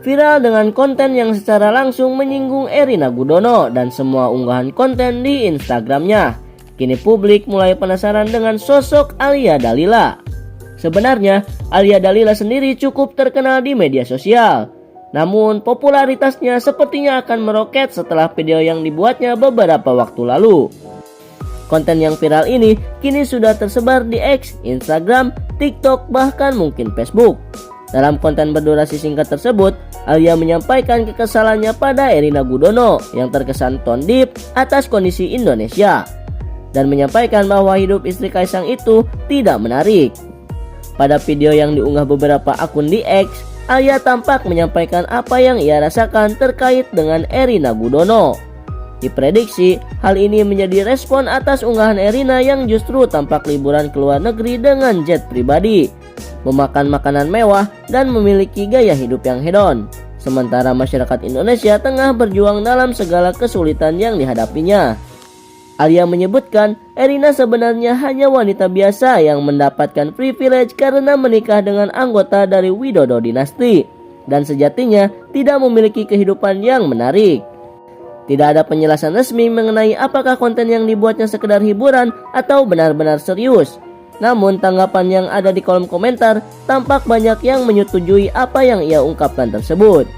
viral dengan konten yang secara langsung menyinggung Erina Gudono dan semua unggahan konten di Instagramnya. Kini publik mulai penasaran dengan sosok Alia Dalila. Sebenarnya, Alia Dalila sendiri cukup terkenal di media sosial. Namun, popularitasnya sepertinya akan meroket setelah video yang dibuatnya beberapa waktu lalu. Konten yang viral ini kini sudah tersebar di X, Instagram, TikTok, bahkan mungkin Facebook. Dalam konten berdurasi singkat tersebut, Alia menyampaikan kekesalannya pada Erina Gudono yang terkesan tone deep atas kondisi Indonesia dan menyampaikan bahwa hidup istri Kaisang itu tidak menarik. Pada video yang diunggah beberapa akun di X, Alia tampak menyampaikan apa yang ia rasakan terkait dengan Erina Gudono. Diprediksi, hal ini menjadi respon atas unggahan Erina yang justru tampak liburan ke luar negeri dengan jet pribadi, memakan makanan mewah, dan memiliki gaya hidup yang hedon. Sementara masyarakat Indonesia tengah berjuang dalam segala kesulitan yang dihadapinya. Alia menyebutkan Erina sebenarnya hanya wanita biasa yang mendapatkan privilege karena menikah dengan anggota dari Widodo dinasti dan sejatinya tidak memiliki kehidupan yang menarik. Tidak ada penjelasan resmi mengenai apakah konten yang dibuatnya sekedar hiburan atau benar-benar serius. Namun tanggapan yang ada di kolom komentar tampak banyak yang menyetujui apa yang ia ungkapkan tersebut.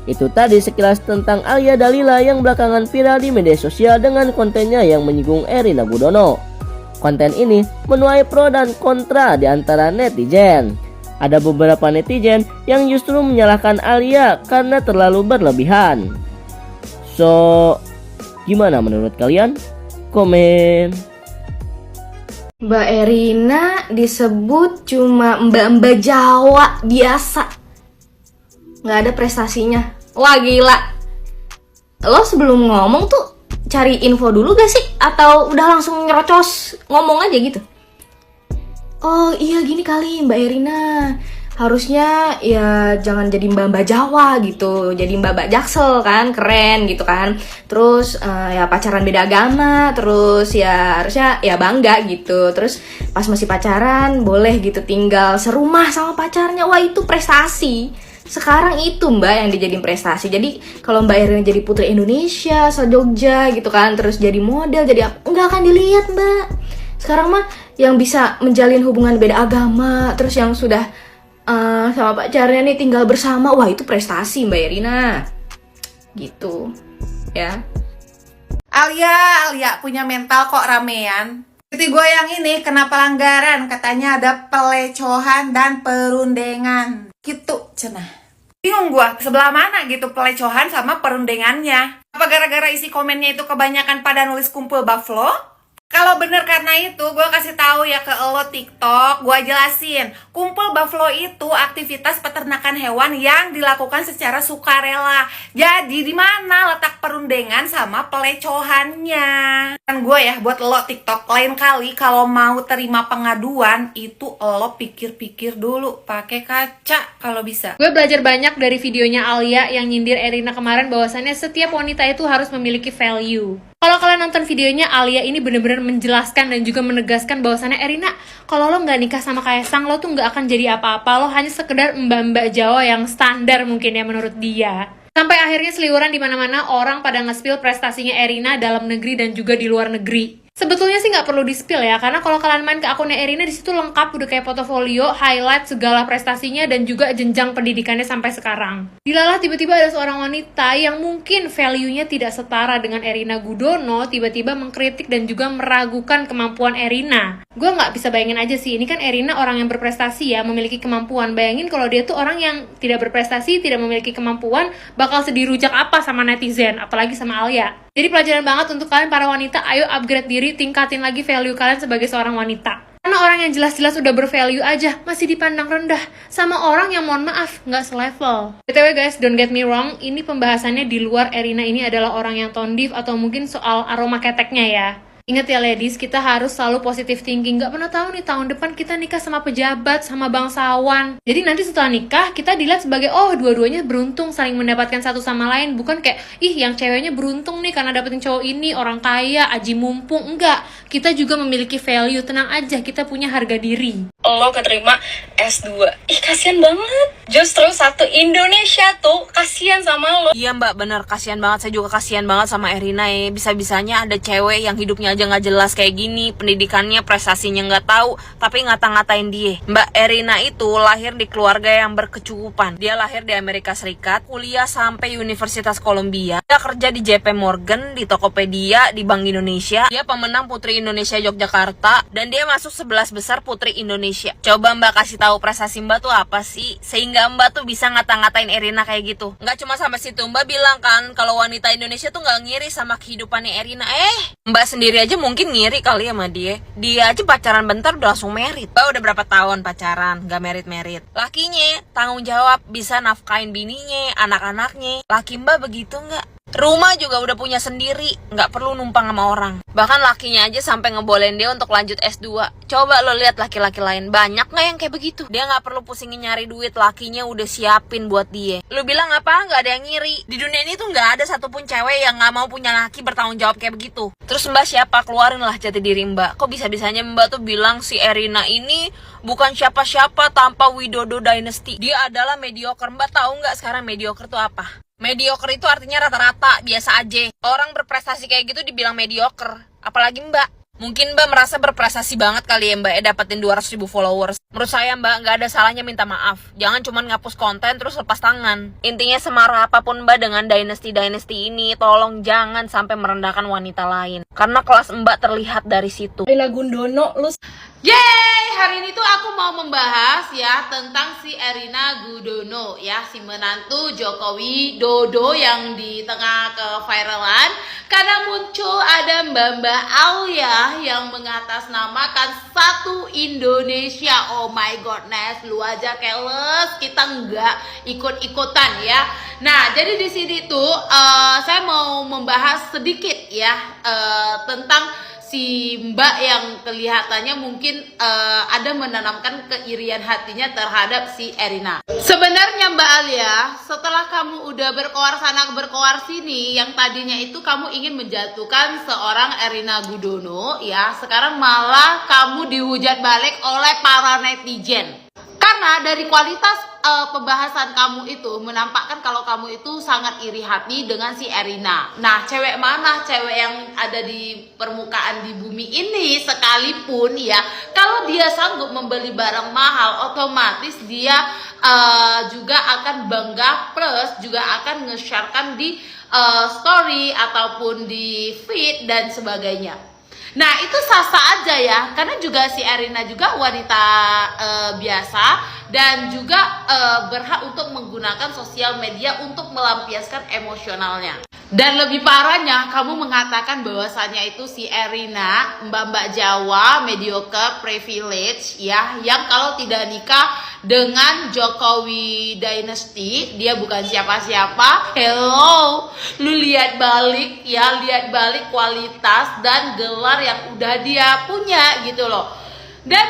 Itu tadi sekilas tentang Alia Dalila yang belakangan viral di media sosial dengan kontennya yang menyinggung Erina Gudono. Konten ini menuai pro dan kontra di antara netizen. Ada beberapa netizen yang justru menyalahkan Alia karena terlalu berlebihan. So, gimana menurut kalian? Komen. Mbak Erina disebut cuma mbak-mbak Jawa biasa. Nggak ada prestasinya. Wah gila. Lo sebelum ngomong tuh cari info dulu gak sih? Atau udah langsung nyerocos ngomong aja gitu? Oh iya gini kali Mbak Erina, harusnya ya jangan jadi mbak-mbak Jawa gitu, jadi mbak-mbak Jaksel kan, keren gitu kan. Terus ya pacaran beda agama, terus ya harusnya ya bangga gitu. Terus pas masih pacaran boleh gitu tinggal serumah sama pacarnya, wah itu prestasi. Sekarang itu Mbak yang dijadiin prestasi. Jadi kalau Mbak Erina jadi putri Indonesia, asal Jogja gitu kan, terus jadi model, jadi apa, nggak akan dilihat Mbak. Sekarang mah yang bisa menjalin hubungan beda agama, terus yang sudah sama pacarnya nih tinggal bersama, wah itu prestasi Mbak Erina. Gitu ya. Alia punya mental kok ramean. Seperti gue yang ini kena pelanggaran, katanya ada pelecohan dan perundengan. Gitu cenah. Bingung gue, sebelah mana gitu pelecohan sama perundengannya. Apa gara-gara isi komennya itu kebanyakan pada nulis kumpul buffalo? Kalau bener karena itu, gue kasih tahu ya ke lo TikTok, gue jelasin. Kumpul buffalo itu aktivitas peternakan hewan yang dilakukan secara sukarela. Jadi di mana letak perundengan sama pelecohannya? Kan gue ya buat lo TikTok, lain kali kalau mau terima pengaduan itu lo pikir-pikir dulu, pakai kaca kalau bisa. Gue belajar banyak dari videonya Alia yang nyindir Erina kemarin bahwasannya setiap wanita itu harus memiliki value. Kalau kalian nonton videonya, Alia ini bener-bener menjelaskan dan juga menegaskan bahwasannya Erina, kalau lo nggak nikah sama Kaisang, lo tuh nggak akan jadi apa-apa. Lo hanya sekedar mbak-mbak Jawa yang standar mungkin ya menurut dia. Sampai akhirnya seliweran di mana-mana orang pada nge-spill prestasinya Erina dalam negeri dan juga di luar negeri. Sebetulnya sih nggak perlu di-spill ya, karena kalau kalian main ke akunnya Erina di situ lengkap udah kayak portofolio, highlight segala prestasinya dan juga jenjang pendidikannya sampai sekarang. Dilalah tiba-tiba ada seorang wanita yang mungkin value-nya tidak setara dengan Erina Gudono tiba-tiba mengkritik dan juga meragukan kemampuan Erina. Gue nggak bisa bayangin aja sih, ini kan Erina orang yang berprestasi ya, memiliki kemampuan. Bayangin kalau dia tuh orang yang tidak berprestasi, tidak memiliki kemampuan, bakal sedih rujak apa sama netizen, apalagi sama Alia. Jadi pelajaran banget untuk kalian para wanita, ayo upgrade diri, tingkatin lagi value kalian sebagai seorang wanita. Karena orang yang jelas-jelas udah bervalue aja masih dipandang rendah sama orang yang mohon maaf nggak selevel. BTW guys, don't get me wrong, ini pembahasannya di luar Erina ini adalah orang yang tone deaf atau mungkin soal aroma keteknya ya. Ingat ya ladies, kita harus selalu positive thinking. Gak pernah tahu nih tahun depan kita nikah sama pejabat, sama bangsawan. Jadi nanti setelah nikah kita dilihat sebagai oh dua-duanya beruntung saling mendapatkan satu sama lain. Bukan kayak ih yang ceweknya beruntung nih karena dapetin cowok ini, orang kaya, aji mumpung. Enggak, kita juga memiliki value. Tenang aja, kita punya harga diri. Lo keterima S2. Ih kasihan banget. Justru satu Indonesia tuh kasihan sama lo. Iya mbak, bener, kasihan banget. Saya juga kasihan banget sama Erina ya. Bisa-bisanya ada cewek yang hidupnya aja nggak jelas kayak gini, pendidikannya, prestasinya nggak tahu, tapi ngata-ngatain dia. Mbak Erina itu lahir di keluarga yang berkecukupan. Dia lahir di Amerika Serikat, kuliah sampai Universitas Columbia. Dia kerja di JP Morgan, di Tokopedia, di Bank Indonesia. Dia pemenang Putri Indonesia Yogyakarta, dan dia masuk 11 besar Putri Indonesia. Coba mbak kasih tahu prestasi mbak tuh apa sih, sehingga mbak tuh bisa ngata-ngatain Erina kayak gitu. Nggak cuma sampai situ, mbak bilang kan kalau wanita Indonesia tuh nggak ngiri sama kehidupannya Erina. Mbak sendiri aja mungkin ngiri kali ya sama dia. Dia aja pacaran bentar udah langsung merit. Mbak udah berapa tahun pacaran nggak merit. Lakinya tanggung jawab, bisa nafkain bininya, anak-anaknya. Laki mbak begitu nggak? Rumah juga udah punya sendiri, nggak perlu numpang sama orang. Bahkan lakinya aja sampai ngebolehin dia untuk lanjut S2. Coba lo lihat laki-laki lain, banyak nggak yang kayak begitu? Dia nggak perlu pusingin nyari duit, lakinya udah siapin buat dia. Lo bilang apa? Nggak ada yang ngiri. Di dunia ini tuh nggak ada satupun cewek yang nggak mau punya laki bertanggung jawab kayak begitu. Terus mbak siapa? Keluarin lah jati diri mbak. Kok bisa-bisanya mbak tuh bilang si Erina ini bukan siapa-siapa tanpa Widodo Dynasty. Dia adalah mediocre. Mbak tahu nggak sekarang mediocre tuh apa? Mediocre itu artinya rata-rata, biasa aja. Orang berprestasi kayak gitu dibilang mediocre. Apalagi mbak. Mungkin mbak merasa berprestasi banget kali ya mbak ya, dapetin 200.000 followers. Menurut saya mbak nggak ada salahnya minta maaf. Jangan cuma ngapus konten terus lepas tangan. Intinya semarah apapun mbak dengan dynasty ini, tolong jangan sampai merendahkan wanita lain. Karena kelas mbak terlihat dari situ. Erina Gudono, lu. Yeay, hari ini tuh aku mau membahas ya tentang si Erina Gudono ya, si menantu Jokowi Dodo yang di tengah keviralan karena muncul ada Mbak Alia yang mengatasnamakan satu Indonesia. Oh my godness, lu aja keles, kita nggak ikut-ikutan ya. Nah, jadi di sini tuh saya mau membahas sedikit ya tentang si mbak yang kelihatannya mungkin ada menanamkan keirian hatinya terhadap si Erina. Sebenarnya Mbak Alia, setelah kamu udah berkoar sana berkoar sini, yang tadinya itu kamu ingin menjatuhkan seorang Erina Gudono, ya sekarang malah kamu dihujat balik oleh para netizen. Karena dari kualitas pembahasan kamu itu menampakkan kalau kamu itu sangat iri hati dengan si Erina. Nah, cewek mana cewek yang ada di permukaan di bumi ini sekalipun ya, kalau dia sanggup membeli barang mahal, otomatis dia juga akan bangga, plus juga akan nge-sharekan di story ataupun di feed dan sebagainya. Nah, itu sah-sah aja ya, karena juga si Erina juga wanita biasa dan juga berhak untuk menggunakan sosial media untuk melampiaskan emosionalnya. Dan lebih parahnya, kamu mengatakan bahwasannya itu si Erina, mbak-mbak Jawa, mediocre, privilege ya, yang kalau tidak nikah dengan Jokowi Dynasty, dia bukan siapa-siapa. Hello, lu lihat balik ya, lihat balik kualitas dan gelar yang udah dia punya gitu loh. Dan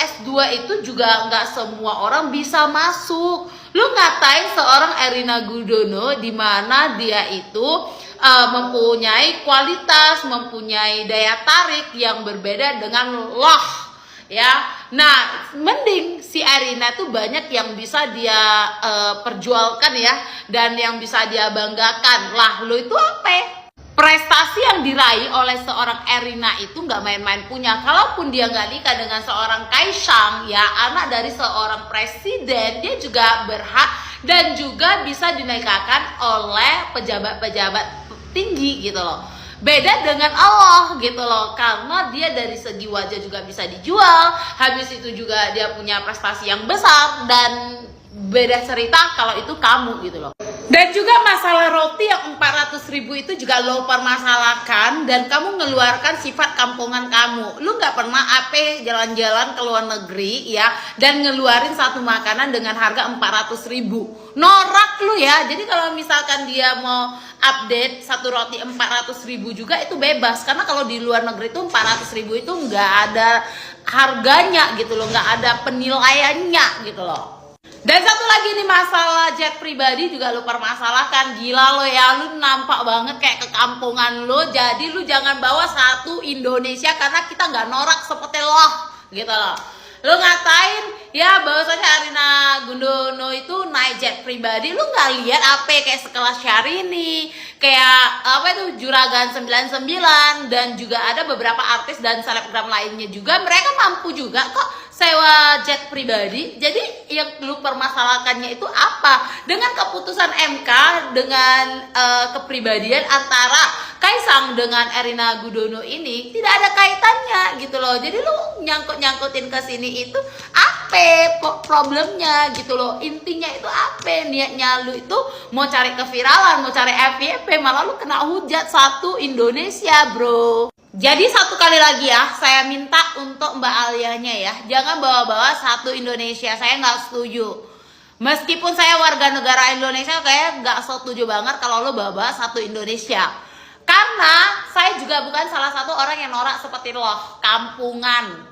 S2 itu juga nggak semua orang bisa masuk. Lu ngatain seorang Erina Gudono di mana dia itu mempunyai kualitas, mempunyai daya tarik yang berbeda dengan loh ya. Nah, mending si Erina tuh banyak yang bisa dia perjualkan ya, dan yang bisa dia banggakan. Lah, lu itu apa? Prestasi yang diraih oleh seorang Erina itu nggak main-main punya. Kalaupun dia nggak nikah dengan seorang Kaisang ya, anak dari seorang presiden, dia juga berhak dan juga bisa dinikahkan oleh pejabat-pejabat tinggi gitu loh. Beda dengan Allah gitu loh, karena dia dari segi wajah juga bisa dijual, habis itu juga dia punya prestasi yang besar, dan beda cerita kalau itu kamu gitu loh. Dan juga masalah roti yang 400.000 itu juga lo permasalahkan, dan kamu ngeluarkan sifat kampungan kamu. Lu nggak pernah jalan-jalan ke luar negeri ya, dan ngeluarin satu makanan dengan harga 400.000. Norak lu ya. Jadi kalau misalkan dia mau update satu roti 400.000 juga itu bebas, karena kalau di luar negeri itu 400.000 itu nggak ada harganya gitu loh, nggak ada penilaiannya gitu loh. Dan satu lagi nih, masalah jet pribadi juga lu permasalahkan. Gila lo ya, lu nampak banget kayak kekampungan lu. Jadi lu jangan bawa satu Indonesia, karena kita nggak norak seperti lo gitu loh. Lo ngatain ya bahwasanya Erina Gudono itu naik jet pribadi, lu nggak lihat apa kayak sekelas Syahrini, kayak apa itu Juragan 99 dan juga ada beberapa artis dan selebgram lainnya juga, mereka mampu juga kok sewa jet pribadi. Jadi yang lu permasalahkannya itu apa? Dengan keputusan MK, dengan kepribadian antara Kaisang dengan Erina Gudono ini tidak ada kaitannya gitu loh. Jadi lu nyangkut-nyangkutin ke sini itu apa problemnya gitu loh. Intinya itu apa? Niatnya lu itu mau cari keviralan, mau cari FYP, malah lu kena hujat satu Indonesia, bro. Jadi satu kali lagi ya, saya minta untuk Mbak Alianya ya, jangan bawa-bawa satu Indonesia. Saya nggak setuju. Meskipun saya warga negara Indonesia, kayak nggak setuju banget kalau lo bawa-bawa satu Indonesia. Karena saya juga bukan salah satu orang yang norak seperti lo, kampungan.